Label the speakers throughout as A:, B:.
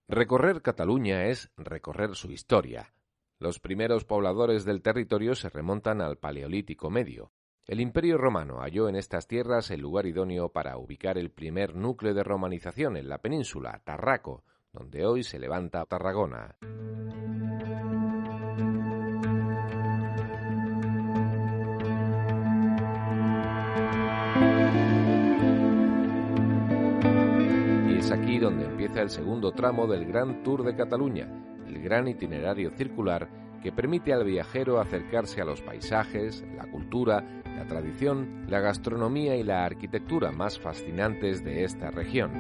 A: Recorrer Cataluña es recorrer su historia. Los primeros pobladores del territorio se remontan al Paleolítico Medio. El Imperio Romano halló en estas tierras el lugar idóneo para ubicar el primer núcleo de romanización en la península, Tarraco, donde hoy se levanta Tarragona. Es aquí donde empieza el segundo tramo del Gran Tour de Cataluña, el gran itinerario circular que permite al viajero acercarse a los paisajes, la cultura, la tradición, la gastronomía y la arquitectura más fascinantes de esta región.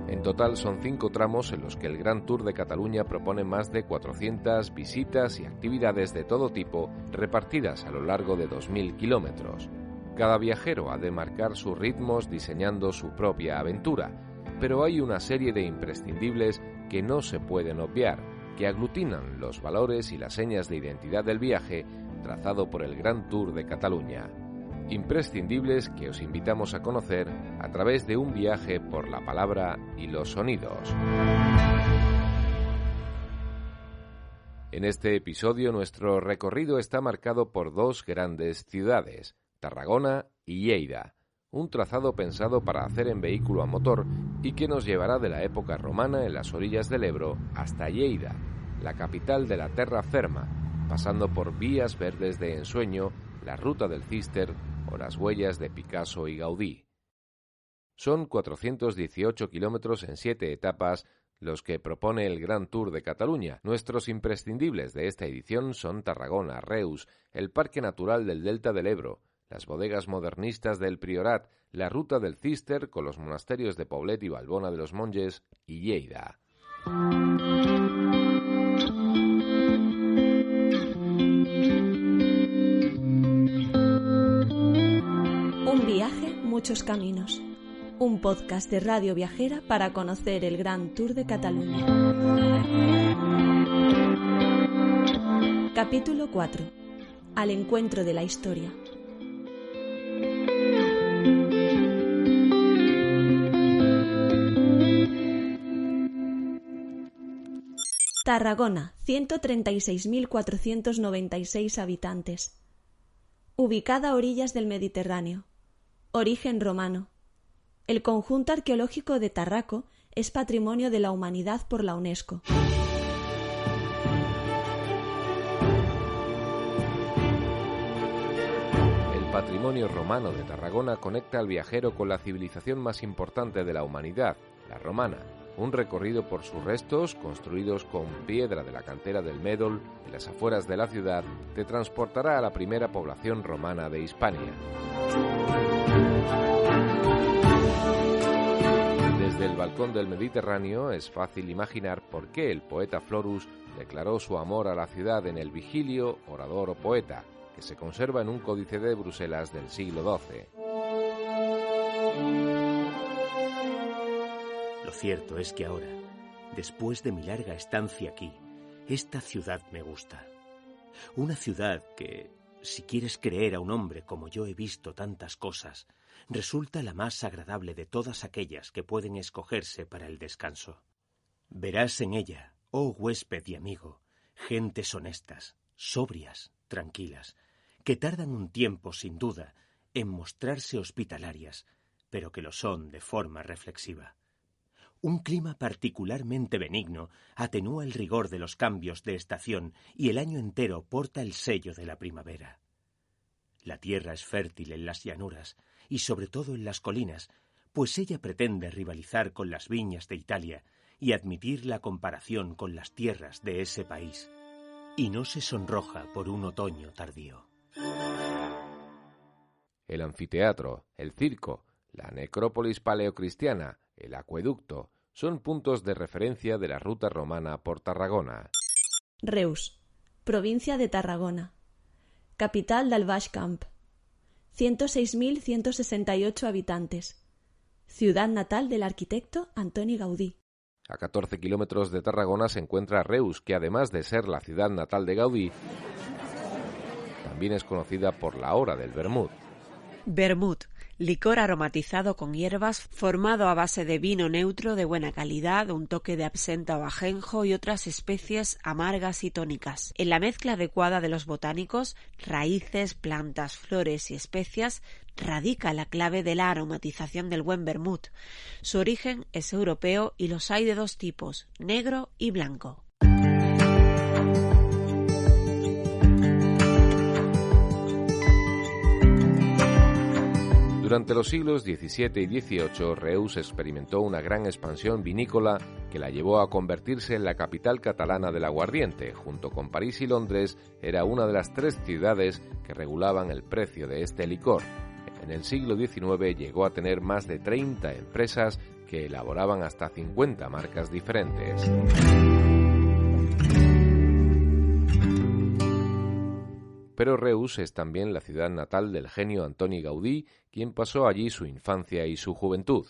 A: En total son 5 tramos en los que el Gran Tour de Cataluña propone más de 400 visitas y actividades de todo tipo repartidas a lo largo de 2.000 kilómetros. Cada viajero ha de marcar sus ritmos diseñando su propia aventura, pero hay una serie de imprescindibles que no se pueden obviar, que aglutinan los valores y las señas de identidad del viaje trazado por el Gran Tour de Cataluña. Imprescindibles que os invitamos a conocer a través de un viaje por la palabra y los sonidos. En este episodio nuestro recorrido está marcado por 2 grandes ciudades, Tarragona y Lleida, un trazado pensado para hacer en vehículo a motor y que nos llevará de la época romana en las orillas del Ebro hasta Lleida, la capital de la terra ferma, pasando por vías verdes de ensueño, la ruta del Císter o las huellas de Picasso y Gaudí. Son 418 kilómetros en 7 etapas los que propone el Gran Tour de Cataluña. Nuestros imprescindibles de esta edición son Tarragona, Reus, el Parque Natural del Delta del Ebro, las bodegas modernistas del Priorat, la ruta del Císter con los monasterios de Poblet y Valbona de los Monges y Lleida.
B: Un viaje, muchos caminos. Un podcast de Radio Viajera para conocer el Gran Tour de Cataluña. Capítulo 4. Al encuentro de la historia. Tarragona, 136.496 habitantes. Ubicada a orillas del Mediterráneo. Origen romano. El conjunto arqueológico de Tarraco es Patrimonio de la Humanidad por la UNESCO.
A: El patrimonio romano de Tarragona conecta al viajero con la civilización más importante de la humanidad, la romana. Un recorrido por sus restos, construidos con piedra de la cantera del Médol, en las afueras de la ciudad, te transportará a la primera población romana de Hispania. Desde el balcón del Mediterráneo es fácil imaginar por qué el poeta Florus declaró su amor a la ciudad en el Vigilio, Orador o Poeta, que se conserva en un códice de Bruselas del siglo XII.
C: Lo cierto es que ahora, después de mi larga estancia aquí, esta ciudad me gusta. Una ciudad que, si quieres creer a un hombre como yo he visto tantas cosas, resulta la más agradable de todas aquellas que pueden escogerse para el descanso. Verás en ella, oh huésped y amigo, gentes honestas, sobrias, tranquilas, que tardan un tiempo, sin duda, en mostrarse hospitalarias, pero que lo son de forma reflexiva. Un clima particularmente benigno atenúa el rigor de los cambios de estación y el año entero porta el sello de la primavera. La tierra es fértil en las llanuras y sobre todo en las colinas, pues ella pretende rivalizar con las viñas de Italia y admitir la comparación con las tierras de ese país, y no se sonroja por un otoño tardío.
A: El anfiteatro, el circo, la necrópolis paleocristiana, el acueducto, son puntos de referencia de la ruta romana por Tarragona.
B: Reus, provincia de Tarragona. Capital del Baix Camp. 106.168 habitantes. Ciudad natal del arquitecto Antoni Gaudí.
A: A 14 kilómetros de Tarragona se encuentra Reus, que además de ser la ciudad natal de Gaudí, también es conocida por la hora del vermut.
D: Vermut, licor aromatizado con hierbas, formado a base de vino neutro de buena calidad, un toque de absenta o ajenjo y otras especies amargas y tónicas. En la mezcla adecuada de los botánicos, raíces, plantas, flores y especias, radica la clave de la aromatización del buen vermut. Su origen es europeo y los hay de dos tipos, negro y blanco.
A: Durante los siglos XVII y XVIII, Reus experimentó una gran expansión vinícola que la llevó a convertirse en la capital catalana del aguardiente. Junto con París y Londres, era una de las 3 ciudades que regulaban el precio de este licor. En el siglo XIX llegó a tener más de 30 empresas que elaboraban hasta 50 marcas diferentes. Pero Reus es también la ciudad natal del genio Antoni Gaudí, quien pasó allí su infancia y su juventud.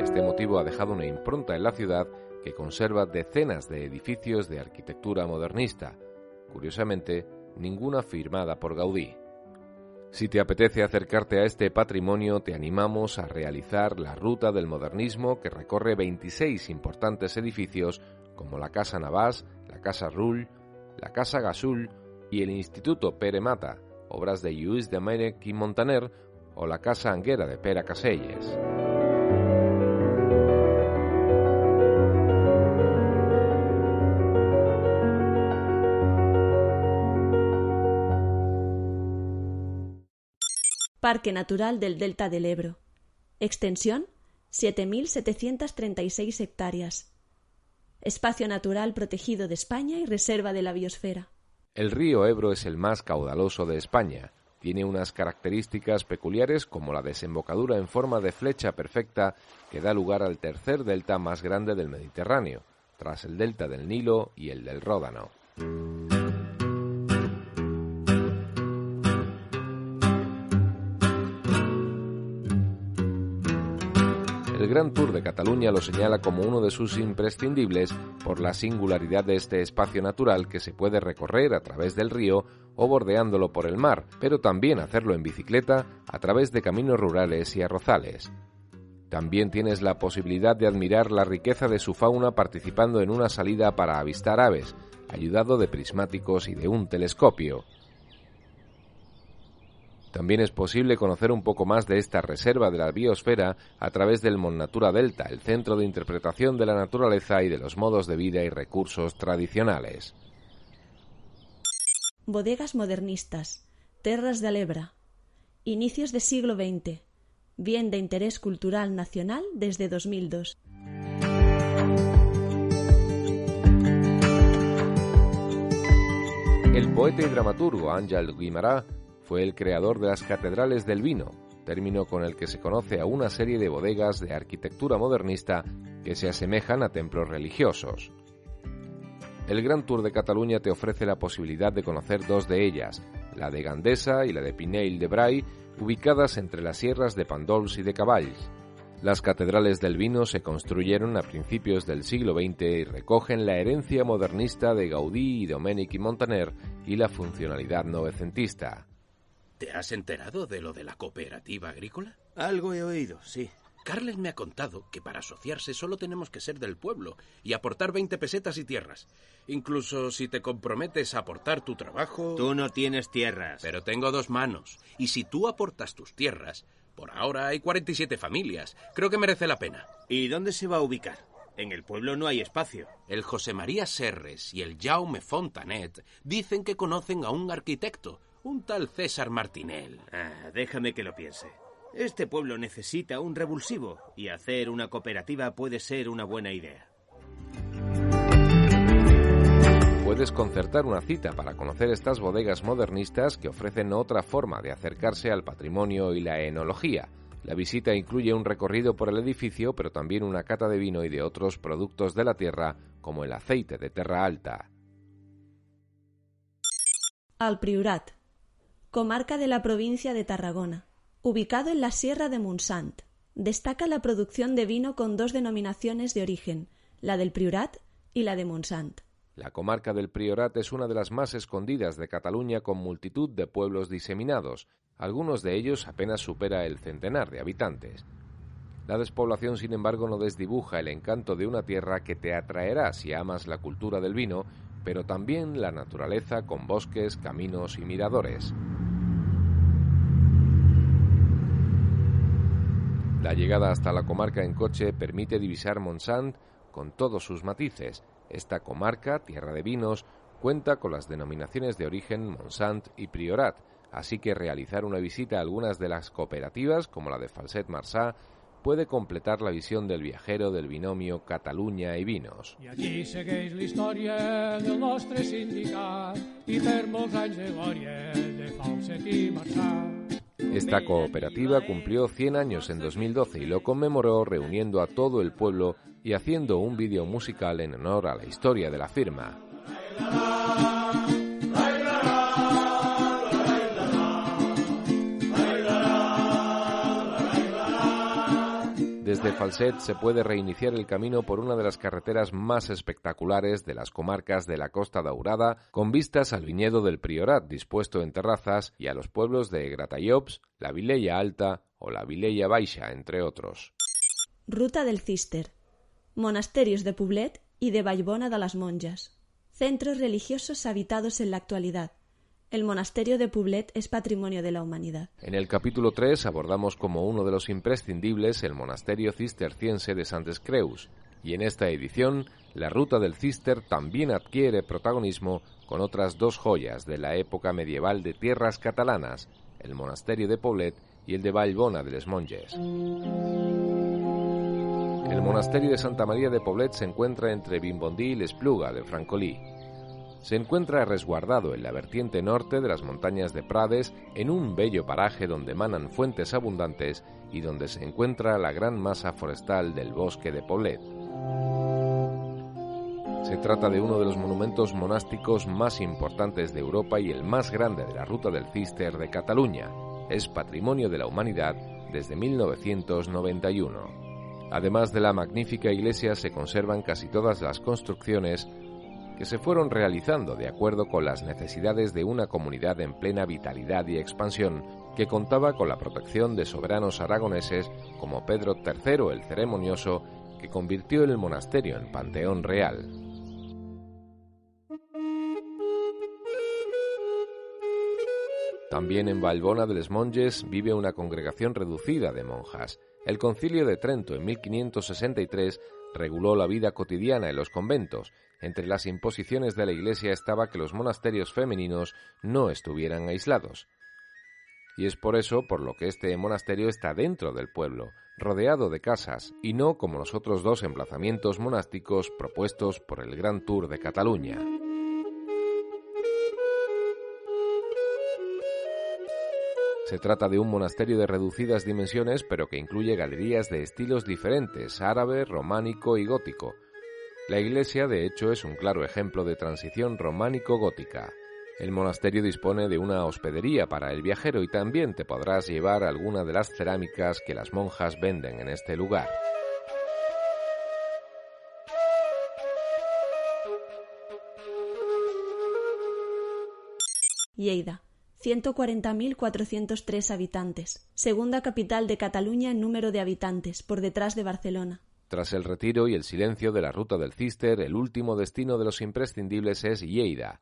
A: Este motivo ha dejado una impronta en la ciudad que conserva decenas de edificios de arquitectura modernista, curiosamente, ninguna firmada por Gaudí. Si te apetece acercarte a este patrimonio, te animamos a realizar la ruta del modernismo que recorre 26 importantes edificios como la Casa Navàs, la Casa Rull, la Casa Gasul y el Instituto Pere Mata, obras de Lluís Domènech i Montaner, o la Casa Anguera de Pere Caselles.
B: Parque Natural del Delta del Ebro. Extensión 7.736 hectáreas. Espacio natural protegido de España y reserva de la biosfera.
A: El río Ebro es el más caudaloso de España. Tiene unas características peculiares como la desembocadura en forma de flecha perfecta que da lugar al tercer delta más grande del Mediterráneo, tras el delta del Nilo y el del Ródano. El Gran Tour de Cataluña lo señala como uno de sus imprescindibles por la singularidad de este espacio natural que se puede recorrer a través del río o bordeándolo por el mar, pero también hacerlo en bicicleta a través de caminos rurales y arrozales. También tienes la posibilidad de admirar la riqueza de su fauna participando en una salida para avistar aves, ayudado de prismáticos y de un telescopio. También es posible conocer un poco más de esta reserva de la biosfera a través del Monnatura Delta, el centro de interpretación de la naturaleza y de los modos de vida y recursos tradicionales.
B: Bodegas modernistas, Terras de l'Ebre. Inicios de siglo XX. Bien de interés cultural nacional desde 2002.
A: El poeta y dramaturgo Àngel Guimarà fue el creador de las catedrales del vino, término con el que se conoce a una serie de bodegas de arquitectura modernista que se asemejan a templos religiosos. El Gran Tour de Cataluña te ofrece la posibilidad de conocer 2 de ellas, la de Gandesa y la de Pinell de Brai, ubicadas entre las sierras de Pàndols y de Cavalls. Las catedrales del vino se construyeron a principios del siglo XX y recogen la herencia modernista de Gaudí y Domènech i Montaner y la funcionalidad novecentista.
E: ¿Te has enterado de lo de la cooperativa agrícola?
C: Algo he oído, sí.
E: Carles me ha contado que para asociarse solo tenemos que ser del pueblo y aportar 20 pesetas y tierras. Incluso si te comprometes a aportar tu trabajo...
C: Tú no tienes tierras.
E: Pero tengo 2 manos. Y si tú aportas tus tierras, por ahora hay 47 familias. Creo que merece la pena.
C: ¿Y dónde se va a ubicar? En el pueblo no hay espacio.
E: El José María Serres y el Jaume Fontanet dicen que conocen a un arquitecto, un tal César Martinel.
C: Déjame que lo piense. Este pueblo necesita un revulsivo y hacer una cooperativa puede ser una buena idea.
A: Puedes concertar una cita para conocer estas bodegas modernistas que ofrecen otra forma de acercarse al patrimonio y la enología. La visita incluye un recorrido por el edificio, pero también una cata de vino y de otros productos de la tierra, como el aceite de Terra Alta.
B: Al Priorat, comarca de la provincia de Tarragona. Ubicado en la Sierra de Montsant, destaca la producción de vino con 2 denominaciones de origen, la del Priorat y la de Montsant.
A: La comarca del Priorat es una de las más escondidas de Cataluña, con multitud de pueblos diseminados. Algunos de ellos apenas supera el centenar de habitantes. La despoblación, sin embargo, no desdibuja el encanto de una tierra que te atraerá si amas la cultura del vino, pero también la naturaleza, con bosques, caminos y miradores. La llegada hasta la comarca en coche permite divisar Montsant con todos sus matices. Esta comarca, tierra de vinos, cuenta con las denominaciones de origen Montsant y Priorat, así que realizar una visita a algunas de las cooperativas, como la de Falset Marsà, puede completar la visión del viajero del binomio Catalunya i vinos.
F: I aquí segueix la història del nostre sindicat i per molts anys de glòria de Falset i Marsà.
A: Esta cooperativa cumplió 100 años en 2012 y lo conmemoró reuniendo a todo el pueblo y haciendo un vídeo musical en honor a la historia de la firma. Desde Falset se puede reiniciar el camino por una de las carreteras más espectaculares de las comarcas de la Costa Daurada, con vistas al viñedo del Priorat dispuesto en terrazas y a los pueblos de Gratallops, la Vilella Alta o la Vilella Baixa, entre otros.
B: Ruta del Cister. Monasterios de Poblet y de Vallbona de las Monjas. Centros religiosos habitados en la actualidad. El monasterio de Poblet es patrimonio de la humanidad.
A: En el capítulo 3 abordamos como uno de los imprescindibles el monasterio cisterciense de Santes Creus, y en esta edición la ruta del Cister también adquiere protagonismo con otras dos joyas de la época medieval de tierras catalanas, el monasterio de Poblet y el de Vallbona de les Monges. El monasterio de Santa María de Poblet se encuentra entre Vimbondí y l'Espluga de Francolí. Se encuentra resguardado en la vertiente norte de las montañas de Prades, en un bello paraje donde manan fuentes abundantes y donde se encuentra la gran masa forestal del bosque de Poblet. Se trata de uno de los monumentos monásticos más importantes de Europa y el más grande de la Ruta del Cister de Cataluña. Es patrimonio de la humanidad desde 1991. Además de la magnífica iglesia, se conservan casi todas las construcciones que se fueron realizando de acuerdo con las necesidades de una comunidad en plena vitalidad y expansión, que contaba con la protección de soberanos aragoneses como Pedro III el Ceremonioso, que convirtió el monasterio en panteón real. También en Vallbona de les Monges vive una congregación reducida de monjas. El Concilio de Trento en 1563 reguló la vida cotidiana en los conventos. Entre las imposiciones de la Iglesia estaba que los monasterios femeninos no estuvieran aislados. Y es por eso por lo que este monasterio está dentro del pueblo, rodeado de casas, y no como los otros dos emplazamientos monásticos propuestos por el Gran Tour de Cataluña. Se trata de un monasterio de reducidas dimensiones, pero que incluye galerías de estilos diferentes, árabe, románico y gótico. La iglesia, de hecho, es un claro ejemplo de transición románico-gótica. El monasterio dispone de una hospedería para el viajero y también te podrás llevar alguna de las cerámicas que las monjas venden en este lugar.
B: Lleida. 140.403 habitantes. Segunda capital de Cataluña en número de habitantes, por detrás de Barcelona.
A: Tras el retiro y el silencio de la Ruta del Cister, el último destino de los imprescindibles es Lleida.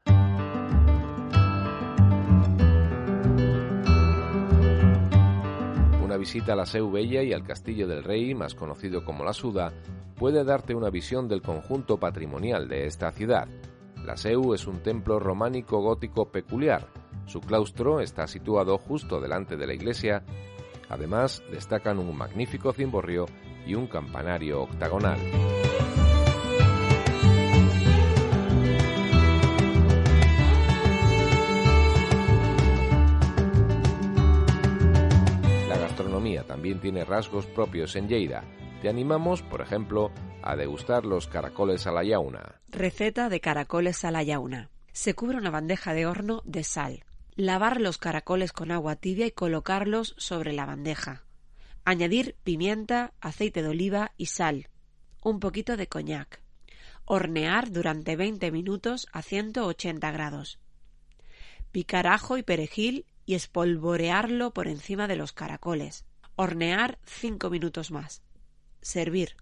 A: Una visita a la Seu Vella y al Castillo del Rey, más conocido como la Suda, puede darte una visión del conjunto patrimonial de esta ciudad. La Seu es un templo románico gótico peculiar. Su claustro está situado justo delante de la iglesia. Además, destacan un magnífico cimborrio y un campanario octagonal. La gastronomía también tiene rasgos propios en Lleida. Te animamos, por ejemplo, a degustar los caracoles a la llauna.
D: Receta de caracoles a la llauna. Se cubre una bandeja de horno de sal. Lavar los caracoles con agua tibia y colocarlos sobre la bandeja. Añadir pimienta, aceite de oliva y sal. Un poquito de coñac. Hornear durante 20 minutos a 180 grados. Picar ajo y perejil y espolvorearlo por encima de los caracoles. Hornear 5 minutos más. Servir.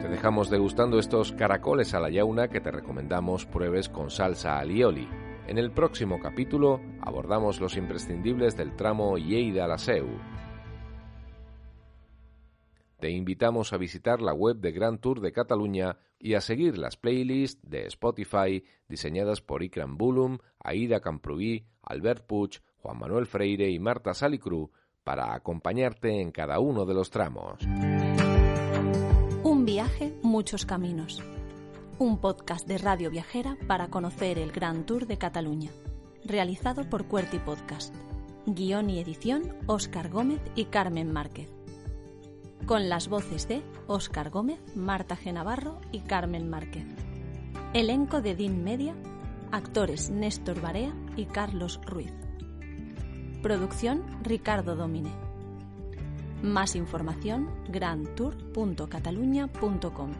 A: Te dejamos degustando estos caracoles a la llauna que te recomendamos pruebes con salsa alioli. En el próximo capítulo abordamos los imprescindibles del tramo Lleida-La Seu. Te invitamos a visitar la web de Grand Tour de Cataluña y a seguir las playlists de Spotify diseñadas por Ikram Bulum, Aida Camprubí, Albert Puig, Juan Manuel Freire y Marta Salicru para acompañarte en cada uno de los tramos.
B: Un viaje, muchos caminos. Un podcast de Radio Viajera para conocer el Grand Tour de Cataluña. Realizado por QWERTY Podcast. Guión y edición, Óscar Gómez y Carmen Márquez. Con las voces de Óscar Gómez, Marta G. Navarro y Carmen Márquez. Elenco de DIN Media, actores Néstor Barea y Carlos Ruiz. Producción Ricardo Domine. Más información grandtour.catalunya.com.